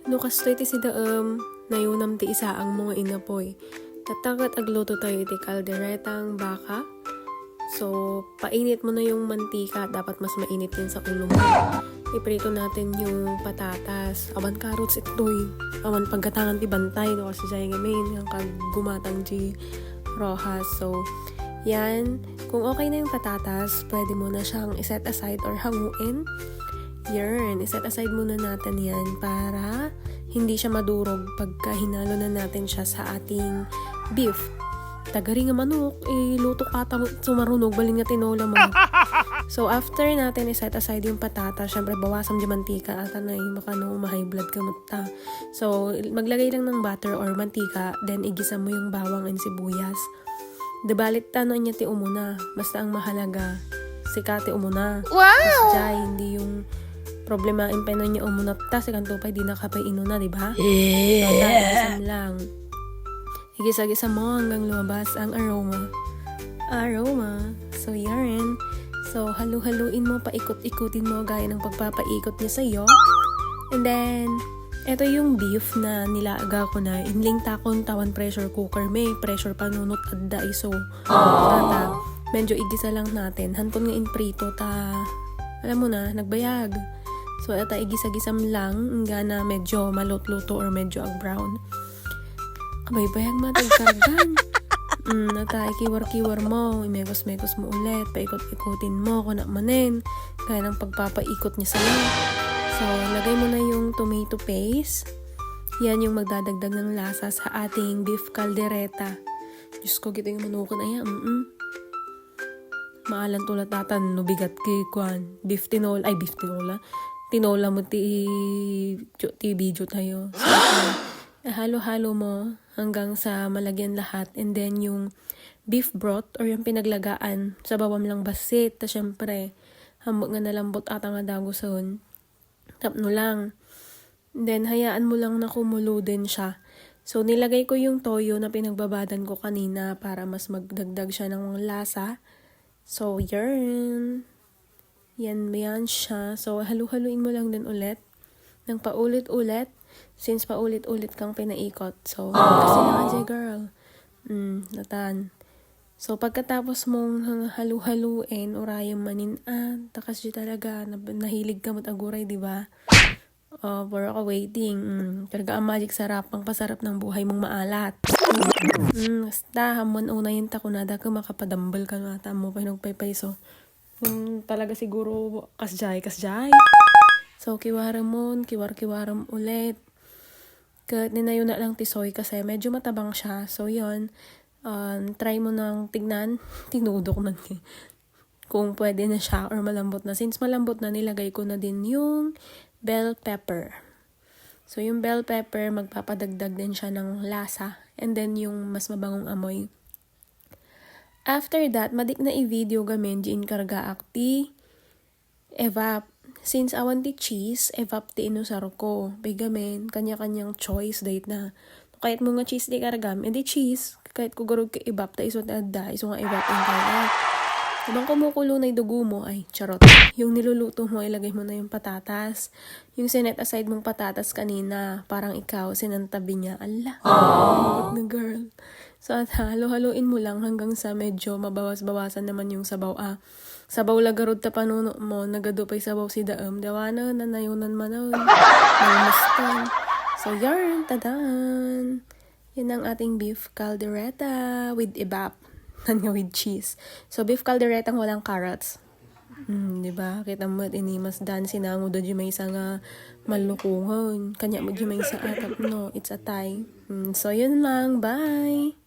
No kastoy ti si daam, nayunam ti isaang mga inapoy. Tatagat agluto tayo iti kalderetang baka. So, painit mo na yung mantika. Dapat mas mainit yun sa ulo mo. Iprito natin yung patatas. Awan carrots itoy. Awan pagkatangan ti bantay. No, kasi siya ngamin. Yung kagumatang di rojas. So, yan. Kung okay na yung patatas, pwede mo na siyang iset aside or hanguin. Yan. Iset aside muna natin yan para hindi siya madurog pagka hinalo na natin siya sa ating beef. Tagari nga manok, luto ka sumarunog, baling nga tinola mo. So, after natin iset aside yung patata, syempre bawasan yung mantika at anay, baka no, ma-high blood ka mutta. So, maglagay lang ng butter or mantika, then igisa mo yung bawang and sibuyas. Dabalit tano niya ti umuna, basta ang mahalaga, sikati umuna. Wow! Kasi hindi yung problema impeno niya umuna, ta, sikanto pa, di nakapay inuna, diba? Yeah! So, lang. Igisa-gisa mo hanggang lumabas ang aroma. So, yarn. So, halu-haluin mo, paikot-ikutin mo gaya ng pagpapaikot niya sa'yo. And then, eto yung beef na nilaga ko na. Inling takon tawan pressure cooker. May pressure panunot adda iso. Tata, medyo igisa lang natin. Hanton nga in prito ta. Alam mo na, nagbayag. So, ata igisa-gisam lang. Nga na medyo malot-luto or medyo ag-brown. Kabaybayang matagkargan. Nata, ikiwar-kiwar mo, imegos-megos mo ulit, paikot-ikutin mo, kunakmanin, kaya ng pagpapaikot niya sa'yo. So, lagay mo na yung tomato paste. Yan yung magdadagdag ng lasa sa ating beef caldereta. Diyos ko, kita yung manukon ay maalan tulad tatan, no bigat kay kwan. Beef tinola. Tinola mo ti video tayo. So, halo-halo mo hanggang sa malagyan lahat, and then yung beef broth or yung pinaglagaan sa bawam lang basit, ta syempre hambog nga nalambot ata nga daguson, tapno lang, and then hayaan mo lang na kumulo din siya. So nilagay ko yung toyo na pinagbabadan ko kanina para mas magdagdag siya ng lasa. So yan siya. So halu-haluin mo lang din ulit ng paulit-ulit. Since paulit-ulit kang pinaikot. So, kasi na Ajay girl. Natan. So, pagkatapos mong halu-haluin, urayang manin, takas di talaga, nahilig ka mataguray, di ba? For ako waiting. Talaga ang magic sarap, ang pasarap ng buhay mong maalat. Basta, hamon una yun takunada ka, makapadambal ka na, tamo pa hinagpaypay. So, talaga siguro, kasjay. So, kiwaram ulit. Kahit ninayo na lang tisoy kasi medyo matabang siya. So, yun. Try mo nang tignan. Tinudok man. Kung pwede na siya or malambot na. Since malambot na, nilagay ko na din yung bell pepper. So, yung bell pepper, magpapadagdag din siya ng lasa. And then, yung mas mabangong amoy. After that, madik na i-video gamin di inkarga akti evap. Since awan ti cheese, evap ti inusar ko. Bigamen, kanya-kanyang choice date na. Kahit mo nga cheese di karagam, edi cheese. Kahit kugarog ka evap, ta iso ta adda, iso nga evap in kaya. Habang kumukulo na dugo mo, ay charot. Yung niluluto mo, ilagay mo na yung patatas. Yung sinet aside mong patatas kanina, parang ikaw, sinantabi niya. Allah, na girl. So, at halo-haluin mo lang hanggang sa medyo mabawas-bawasan naman yung sabaw. Sabaw lagarod ta panuno mo, nagadupay sabaw si daam. Dawana, nanayunan manon. Nalmustan. So, yarn, tadan. Yan ang ating beef caldereta with ibap. Nga with cheese. So, beef caldereta walang carrots. Diba? Kita mo, inimas dan sinango do may isa nga malukungon. Kanya mo may isa atap, no? It's a tie. So, yun lang. Bye!